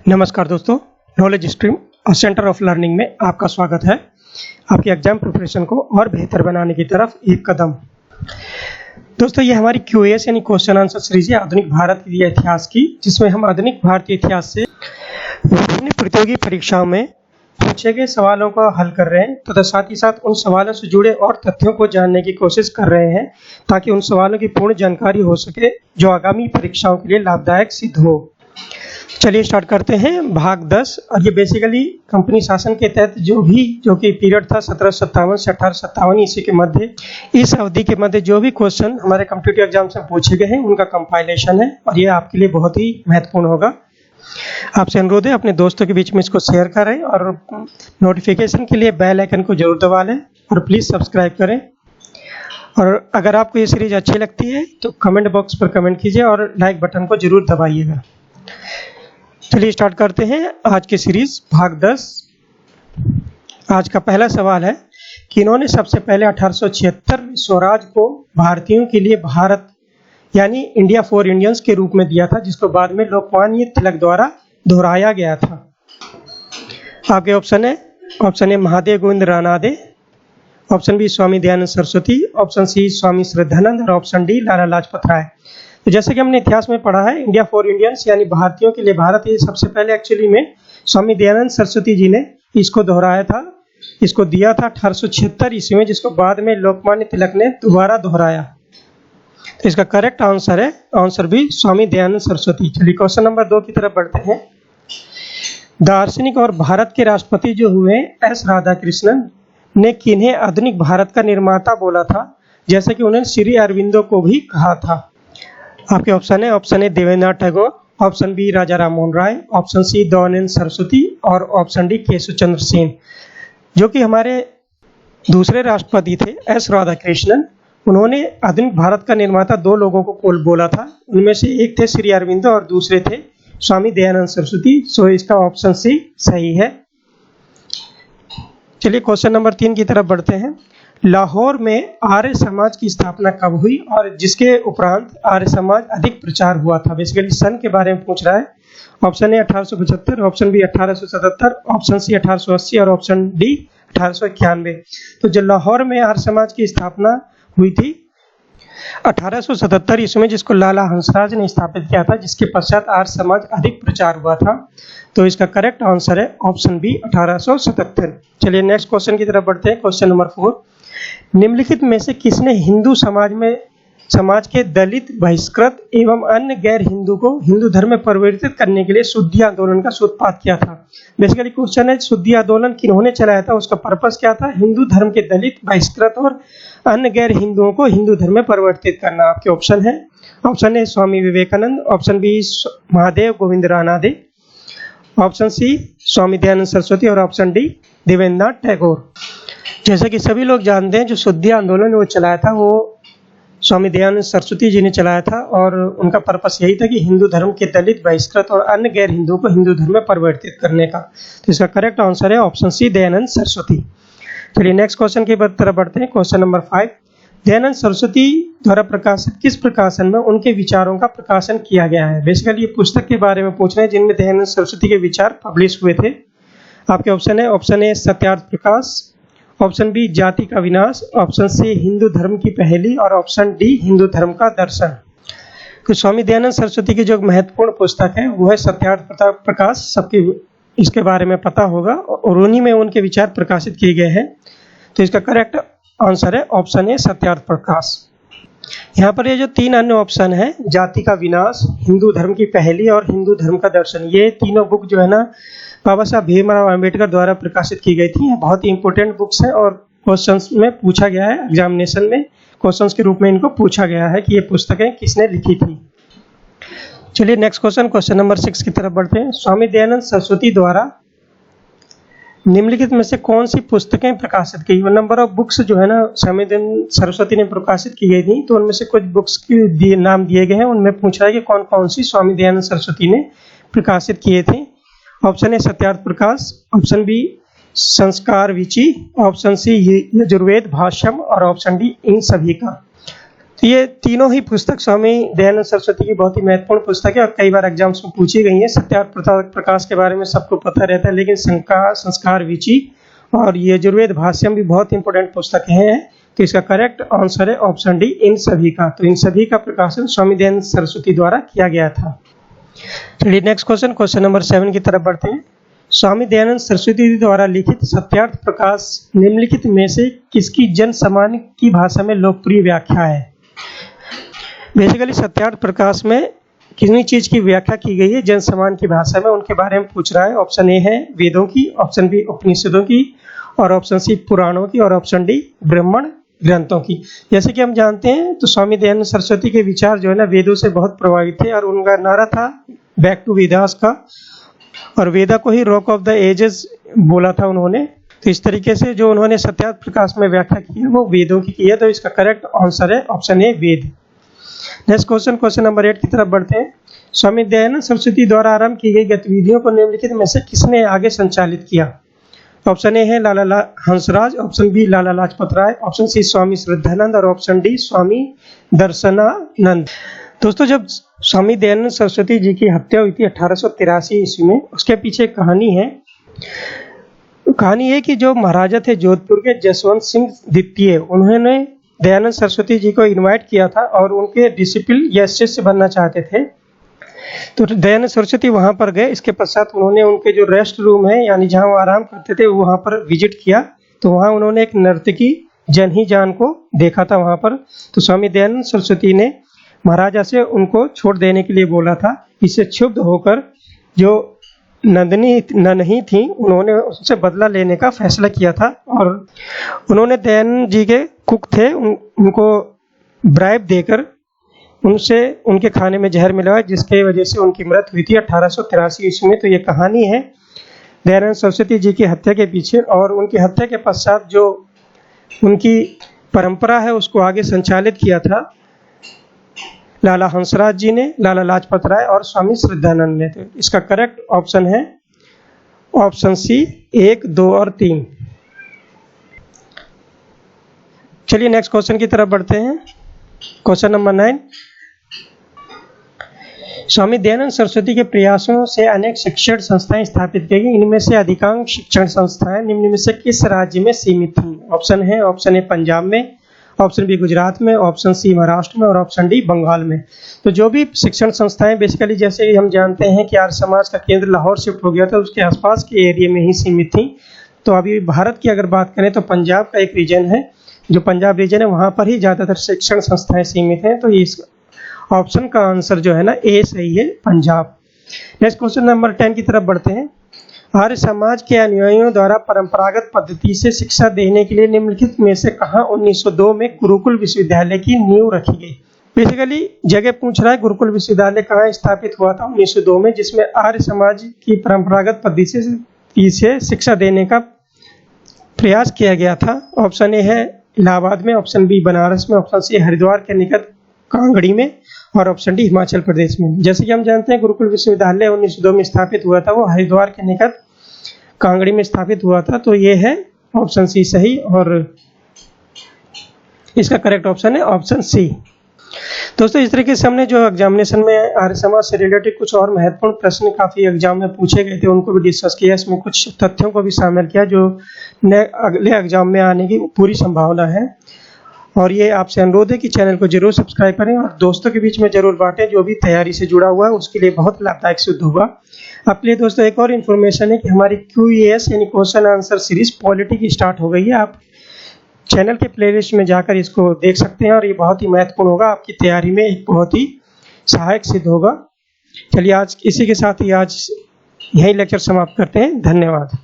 नमस्कार दोस्तों, knowledge stream और सेंटर ऑफ लर्निंग में आपका स्वागत है। आपकी एग्जाम प्रिपरेशन को और बेहतर बनाने की तरफ एक कदम। दोस्तों, ये हमारी क्यूएस यानी क्वेश्चन आंसर सीरीज है आधुनिक भारत के इतिहास की, जिसमें हम आधुनिक भारतीय इतिहास से विभिन्न प्रतियोगी परीक्षाओं में पूछे गए सवालों का हल कर रहे हैं तथा साथ ही साथ उन सवालों से जुड़े और तथ्यों को जानने की कोशिश कर रहे हैं ताकि उन सवालों की पूर्ण जानकारी हो सके जो आगामी परीक्षाओं के लिए लाभदायक सिद्ध हो। चलिए स्टार्ट करते हैं भाग 10। और ये बेसिकली कंपनी शासन के तहत जो कि पीरियड था 1757 से 1857 ईस्वी के मध्य, इस अवधि के मध्य जो भी क्वेश्चन हमारे कॉम्पिटिटिव एग्जाम से पूछे गए हैं उनका कंपाइलेशन है और ये आपके लिए बहुत ही महत्वपूर्ण होगा। आपसे अनुरोध है अपने दोस्तों के बीच में इसको शेयर करें और नोटिफिकेशन के लिए बेल आइकन को जरूर दबा लें और प्लीज़ सब्सक्राइब करें। और अगर आपको ये सीरीज अच्छी लगती है तो कमेंट बॉक्स पर कमेंट कीजिए और लाइक बटन को जरूर दबाइएगा। चलिए स्टार्ट करते हैं आज की सीरीज भाग 10। आज का पहला सवाल है कि इन्होंने सबसे पहले 1876 में स्वराज को भारतीयों के लिए भारत यानी इंडिया फॉर इंडियंस के रूप में दिया था, जिसको बाद में लोकमान्य तिलक द्वारा दोहराया गया था। आपके option A Mahadev Govind Ranade, option B Swami Dayanand Saraswati, option C Swami Shraddhanand और ऑप्शन डी लाला लाजपत राय। तो जैसे कि हमने इतिहास में पढ़ा है, इंडिया फॉर इंडियंस यानी भारतीयों के लिए भारत, ये सबसे पहले एक्चुअली में स्वामी दयानंद सरस्वती जी ने इसको दोहराया था, इसको दिया था 1876 ईस्वी में, जिसको बाद में लोकमान्य तिलक ने दोबारा दोहराया। तो इसका करेक्ट आंसर है आंसर बी स्वामी दयानंद सरस्वती। चलिए क्वेश्चन नंबर 2 की तरफ बढ़ते हैं। दार्शनिक और भारत के राष्ट्रपति जो हुए एस राधाकृष्णन ने किन्हें आधुनिक भारत का निर्माता बोला था, जैसे कि उन्हें श्री अरविंदो को भी कहा था। आपके option A Devendranath Tagore, option B Raja Rammohan Roy, option C Dayanand Saraswati और ऑप्शन डी केशव चंद्र सेन। जो कि हमारे दूसरे राष्ट्रपति थे एस राधाकृष्णन, उन्होंने आधुनिक भारत का निर्माता 2 लोगों को बोला था। उनमें से एक थे श्री अरविंदो और दूसरे थे स्वामी दयानंद सरस्वती। सो इसका ऑप्शन सी सही है। चलिए क्वेश्चन नंबर 3 की तरफ बढ़ते हैं। लाहौर में आर्य समाज की स्थापना कब हुई और जिसके उपरांत आर्य समाज अधिक प्रचार हुआ था? बेसिकली सन के बारे में पूछ रहा है। Option A 1875, option B 1877, option C 1880 और ऑप्शन डी 1891। तो जो लाहौर में आर्य समाज की स्थापना हुई थी 1877 ईस्वी में, जिसको लाला हंसराज ने स्थापित किया था, जिसके पश्चात आर्य समाज अधिक प्रचार हुआ था। तो इसका करेक्ट आंसर है ऑप्शन बी 1877। चलिए नेक्स्ट क्वेश्चन की तरफ बढ़ते हैं। Question number 4। निम्नलिखित में से किसने हिंदू समाज के दलित, बहिष्कृत एवं अन्य गैर हिंदू को हिंदू धर्म में परिवर्तित करने के लिए शुद्धि आंदोलन का सूत्रपात किया था? बेसिकली क्वेश्चन है शुद्धि आंदोलन किन्होंने चलाया था, उसका पर्पस क्या था? हिंदू धर्म के दलित, बहिष्कृत और अन्य गैर हिंदुओं को हिंदू धर्म में परिवर्तित करना। आपके ऑप्शन है option A Swami Vivekanand, option B Mahadev Govind Ranade, option C Swami Dayanand Saraswati और ऑप्शन डी देवेंद्रनाथ टैगोर। जैसा कि सभी लोग जानते हैं, जो शुद्धि आंदोलन वो चलाया था वो स्वामी दयानंद सरस्वती जी ने चलाया था और उनका पर्पस यही था कि हिंदू धर्म के दलित, बहिष्कृत और अन्य गैर हिंदुओं को हिंदू धर्म में परिवर्तित करने का। तो इसका करेक्ट आंसर है ऑप्शन सी दयानंद सरस्वती। चलिए नेक्स्ट क्वेश्चन की तरफ बढ़ते हैं। Question number 5। दयानंद सरस्वती द्वारा प्रकाशित किस प्रकाशन में उनके विचारों का प्रकाशन किया गया है? बेसिकली ये पुस्तक के बारे में पूछ रहे हैं जिनमें दयानंद सरस्वती के विचार पब्लिश हुए थे। आपके option A Satyarth Prakash, option B जाति का विनाश, ऑप्शन सी हिंदू धर्म की पहेली और ऑप्शन डी हिंदू धर्म का दर्शन। तो स्वामी दयानंद सरस्वती की जो महत्वपूर्ण पुस्तक है वो है सत्यार्थ प्रकाश। सबके इसके बारे में पता होगा और उन्हीं में उनके विचार प्रकाशित किए गए हैं। तो इसका करेक्ट आंसर है ऑप्शन ए सत्यार्थ प्रकाश। यहाँ पर ये जो 3 अन्य ऑप्शन है, जाति का विनाश, हिंदू धर्म की पहेली और हिंदू धर्म का दर्शन, ये तीनों बुक जो है ना बाबा साहब भीमराव अम्बेडकर द्वारा प्रकाशित की गई थी। बहुत ही इंपॉर्टेंट बुक्स हैं और क्वेश्चंस में पूछा गया है, एग्जामिनेशन में क्वेश्चंस के रूप में इनको पूछा गया है कि ये पुस्तकें किसने लिखी थी। चलिए नेक्स्ट क्वेश्चन नंबर 6 की तरफ बढ़ते हैं। स्वामी दयानंद सरस्वती द्वारा निम्नलिखित में से कौन सी पुस्तकें प्रकाशित की? नंबर ऑफ बुक्स जो है ना स्वामी दयानंद सरस्वती ने प्रकाशित की गई थी, तो उनमें से कुछ बुक्स के नाम दिए गए हैं, उनमें पूछा है कि कौन कौन सी स्वामी दयानंद सरस्वती ने प्रकाशित किए थे। Option A Satyarth Prakash, option B Sanskar Vidhi, option C Yajurveda भाष्यम और ऑप्शन डी इन सभी का। तो ये तीनों ही पुस्तक स्वामी दयानंद सरस्वती की बहुत ही महत्वपूर्ण पुस्तक है और कई बार एग्जाम्स में पूछी गई है। सत्यार्थ प्रकाश के बारे में सबको पता रहता है, लेकिन संस्कार विची और ये यजुर्वेद भाष्यम भी बहुत इंपॉर्टेंट पुस्तक हैं। तो इसका करेक्ट आंसर है ऑप्शन डी, इन सभी का। तो इन सभी का प्रकाशन स्वामी दयानंद सरस्वती द्वारा किया गया था। चलिए नेक्स्ट क्वेश्चन नंबर 7 की तरफ बढ़ते हैं। स्वामी दयानंद सरस्वती द्वारा लिखित सत्यार्थ प्रकाश निम्नलिखित में से किसकी जन सामान्य की भाषा में लोकप्रिय व्याख्या है? बेसिकली सत्यार्थ प्रकाश में कितनी चीज की व्याख्या की गई है जन सामान्य की भाषा में, उनके बारे में पूछ रहा है। ऑप्शन ए है वेदों की, ऑप्शन बी उपनिषदों की, और ऑप्शन सी पुराणों की, और ऑप्शन डी ब्राह्मण ग्रंथों की। जैसे कि हम जानते हैं तो स्वामी दयानंद सरस्वती के विचार जो है ना वेदों से बहुत प्रभावित थे और उनका नारा था बैक टू वेदास का, और वेदा को ही रॉक ऑफ द एजेस बोला था उन्होंने। तो इस तरीके से जो उन्होंने सत्यार्थ प्रकाश में व्याख्या की है वो वेदों की है। तो इसका करेक्ट आंसर है option A Veda. Next question number 8 की तरफ बढ़ते हैं। स्वामी दयानंद सरस्वती द्वारा आरंभ की गई गतिविधियों को निम्नलिखित में से किसने आगे संचालित किया? ऑप्शन ए है लाला हंसराज, ऑप्शन बी लाला लाजपत राय, ऑप्शन सी स्वामी श्रद्धानंद, और ऑप्शन डी स्वामी दर्शनानंद। दोस्तों, जब स्वामी दयानंद सरस्वती जी की हत्या हुई थी 1883 ईस्वी में, उसके पीछे कहानी है। कहानी है कि जो महाराजा थे जोधपुर के जसवंत सिंह द्वितीय, उन्होंने दयानंद सरस्वती जी को इनवाइट किया था और उनके डिसिपल या शिष्य बनना चाहते थे। तो दयानंद सरस्वती वहां पर गए। इसके पश्चात उन्होंने उनके जो रेस्ट रूम है यानी जहां वो आराम करते थे वहां पर विजिट किया। तो वहां उन्होंने एक नर्तकी जनही जान को देखा था वहां पर। तो स्वामी दयानंद सरस्वती ने महाराजा से उनको छोड़ देने के लिए बोला था। इससे क्षुब्ध होकर जो नन्ही थी उन्होंने उससे बदला लेने का फैसला किया था और उन्होंने दयानंद जी के कुक थे उनको ब्राइब देकर उनसे उनके खाने में जहर मिलवाया, जिसके वजह से उनकी मृत्यु हुई थी 1883 ईस्वी में। तो ये कहानी है दयानंद सरस्वती जी की हत्या के पीछे, और उनकी हत्या के पश्चात जो उनकी परंपरा है उसको आगे संचालित किया था लाला हंसराज जी ने, लाला लाजपत राय और स्वामी श्रद्धानंद ने। तो इसका करेक्ट ऑप्शन है ऑप्शन सी 1, 2 और 3। चलिए नेक्स्ट क्वेश्चन की तरफ बढ़ते हैं। Question number 9। स्वामी दयानंद सरस्वती के प्रयासों से अनेक शिक्षण संस्थाएं स्थापित की गई। इनमें से अधिकांश शिक्षण संस्थाएं निम्न में से किस राज्य में सीमित थीं? ऑप्शन ए पंजाब में, ऑप्शन बी गुजरात में, ऑप्शन सी महाराष्ट्र में, और ऑप्शन डी बंगाल में। तो जो भी शिक्षण संस्थाएं बेसिकली जैसे हम जानते हैं कि आर्य समाज का केंद्र लाहौर शिफ्ट हो गया था, उसके आसपास के एरिया में ही सीमित थी। तो अभी भारत की अगर बात करें तो पंजाब का एक रीजन है, जो पंजाब रीजन है वहां पर ही ज्यादातर शिक्षण संस्थाएं सीमित हैं। तो इस ऑप्शन का आंसर जो है ना ए सही है, पंजाब। नेक्स्ट क्वेश्चन नंबर 10 की तरफ बढ़ते हैं। आर्य समाज के अनुयायियों द्वारा परंपरागत पद्धति से शिक्षा देने के लिए निम्नलिखित में से कहां 1902 में गुरुकुल विश्वविद्यालय की नींव रखी गई? बेसिकली जगह पूछ रहा है गुरुकुल विश्वविद्यालय कहां स्थापित हुआ था 1902 में, जिसमें आर्य समाज की परंपरागत पद्धति से शिक्षा देने का प्रयास किया गया था। ऑप्शन ए है इलाहाबाद में, ऑप्शन बी बनारस में, ऑप्शन सी हरिद्वार के निकट कांगड़ी में, और ऑप्शन डी हिमाचल प्रदेश में। जैसे कि हम जानते हैं गुरुकुल विश्वविद्यालय 1902 में स्थापित हुआ था, वो हरिद्वार के निकट कांगड़ी में स्थापित हुआ था। तो ये है ऑप्शन सी सही, और इसका करेक्ट ऑप्शन है ऑप्शन सी। दोस्तों, इस तरीके से हमने जो एग्जामिनेशन में आर्य समाज से रिलेटेड कुछ और महत्वपूर्ण प्रश्न काफी एग्जाम में पूछे गए थे उनको भी डिस्कस किया। इसमें कुछ तथ्यों को भी शामिल किया जो अगले एग्जाम में आने की पूरी संभावना है। और ये आपसे अनुरोध है कि चैनल को जरूर सब्सक्राइब करें और दोस्तों के बीच में जरूर बांटें, जो भी तैयारी से जुड़ा हुआ है उसके लिए बहुत लाभदायक सिद्ध होगा। आपके लिए दोस्तों एक और इन्फॉर्मेशन है कि हमारी QES यानी क्वेश्चन आंसर सीरीज पॉलिटी की स्टार्ट हो गई है। आप चैनल के प्लेलिस्ट में जाकर इसको देख सकते हैं और ये बहुत ही महत्वपूर्ण होगा, आपकी तैयारी में एक बहुत ही सहायक सिद्ध होगा। चलिए आज इसी के साथ ही आज यही लेक्चर समाप्त करते हैं। धन्यवाद।